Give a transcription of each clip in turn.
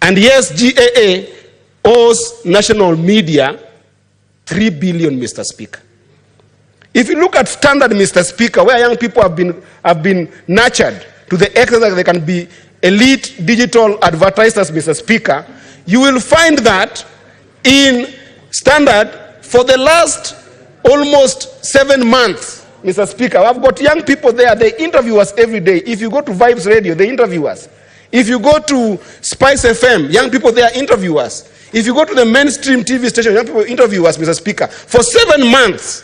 And yes, GAA owes national media 3 billion, Mr. Speaker. If you look at standard, Mr. Speaker, where young people have been nurtured to the extent that they can be elite digital advertisers, Mr. Speaker, you will find that in standard for the last almost 7 months, Mr. Speaker, I've got young people there, they interview us every day. If you go to Vibes Radio, they interview us. If you go to Spice FM, young people there interview us. If you go to the mainstream TV station, young people interview us, Mr. Speaker. For 7 months,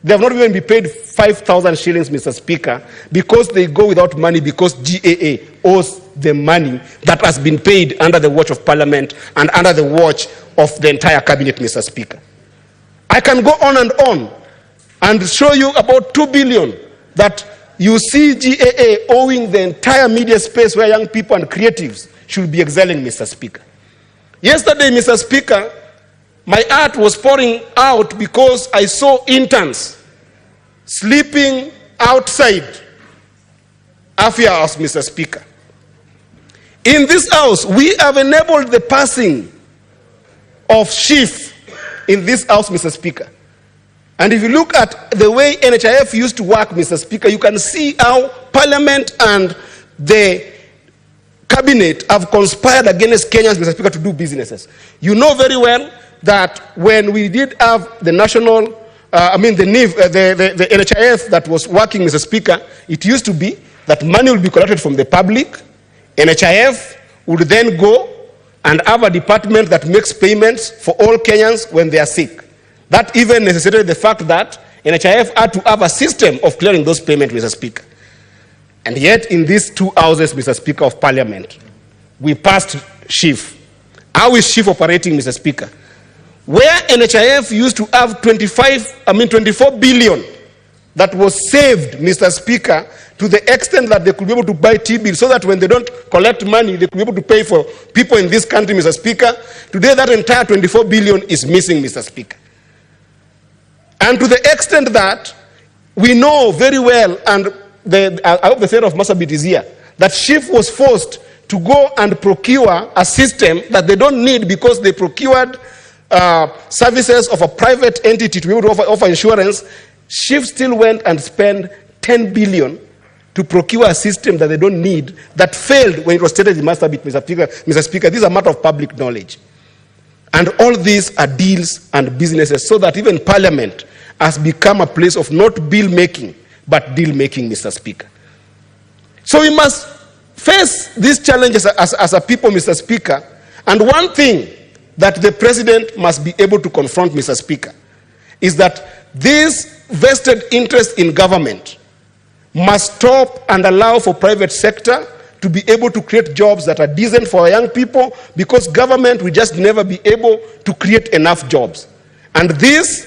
they have not even been paid 5,000 shillings, Mr. Speaker, because they go without money because GAA owes the money that has been paid under the watch of Parliament and under the watch of the entire cabinet, Mr. Speaker. I can go on and show you about 2 billion that you see GAA owing the entire media space where young people and creatives should be excelling, Mr. Speaker. Yesterday, Mr. Speaker, my heart was pouring out because I saw interns sleeping outside Afia House, Mr. Speaker. In this house, we have enabled the passing of chief in this house, Mr. Speaker. And if you look at the way NHIF used to work, Mr. Speaker, you can see how Parliament and the Cabinet have conspired against Kenyans, Mr. Speaker, to do businesses. You know very well that when we did have the national, the NHIF that was working, Mr. Speaker, it used to be that money would be collected from the public. NHIF would then go and have a department that makes payments for all Kenyans when they are sick. That even necessitated the fact that NHIF had to have a system of clearing those payments, Mr. Speaker. And yet, in these two houses, Mr. Speaker, of Parliament, we passed chief. How is chief operating, Mr. Speaker? Where NHIF used to have 24 billion that was saved, Mr. Speaker, to the extent that they could be able to buy T-bills so that when they don't collect money, they could be able to pay for people in this country, Mr. Speaker. Today, that entire 24 billion is missing, Mr. Speaker. And to the extent that we know very well, and I hope the state of Marsabit is here, that chief was forced to go and procure a system that they don't need because they procured services of a private entity to be able to offer insurance. Chief still went and spent 10 billion to procure a system that they don't need, that failed when it was stated in Marsabit, Mr. Speaker. This is a matter of public knowledge. And all these are deals and businesses, so that even Parliament has become a place of not bill making, but deal making, Mr. Speaker. So we must face these challenges as a people, Mr. Speaker. And one thing that the president must be able to confront, Mr. Speaker, is that this vested interest in government must stop and allow for private sector to be able to create jobs that are decent for our young people, because government will just never be able to create enough jobs. And this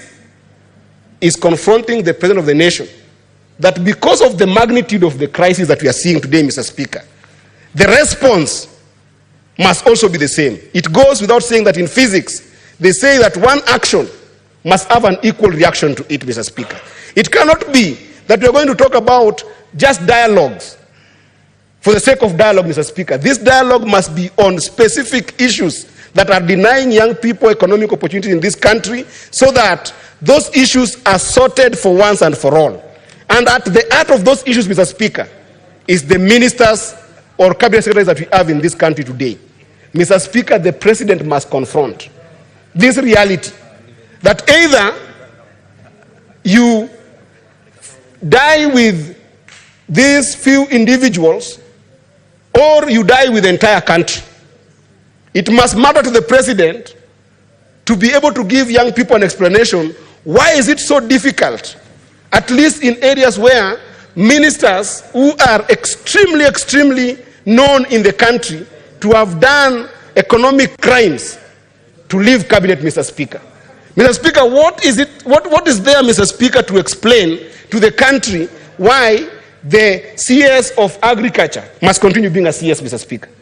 is confronting the president of the nation, that because of the magnitude of the crisis that we are seeing today, Mr. Speaker, the response must also be the same. It goes without saying that in physics, they say that one action must have an equal reaction to it, Mr. Speaker. It cannot be that we are going to talk about just dialogues for the sake of dialogue, Mr. Speaker. This dialogue must be on specific issues that are denying young people economic opportunities in this country, so that those issues are sorted for once and for all. And at the heart of those issues, Mr. Speaker, is the ministers or cabinet secretaries that we have in this country today. Mr. Speaker, the president must confront this reality that either you die with these few individuals or you die with the entire country. It must matter to the president to be able to give young people an explanation. Why is it so difficult, at least in areas where ministers who are extremely known in the country to have done economic crimes to leave cabinet, Mr. Speaker? Mr. Speaker, what is there, Mr. Speaker, to explain to the country why the CS of agriculture must continue being a CS, Mr. Speaker?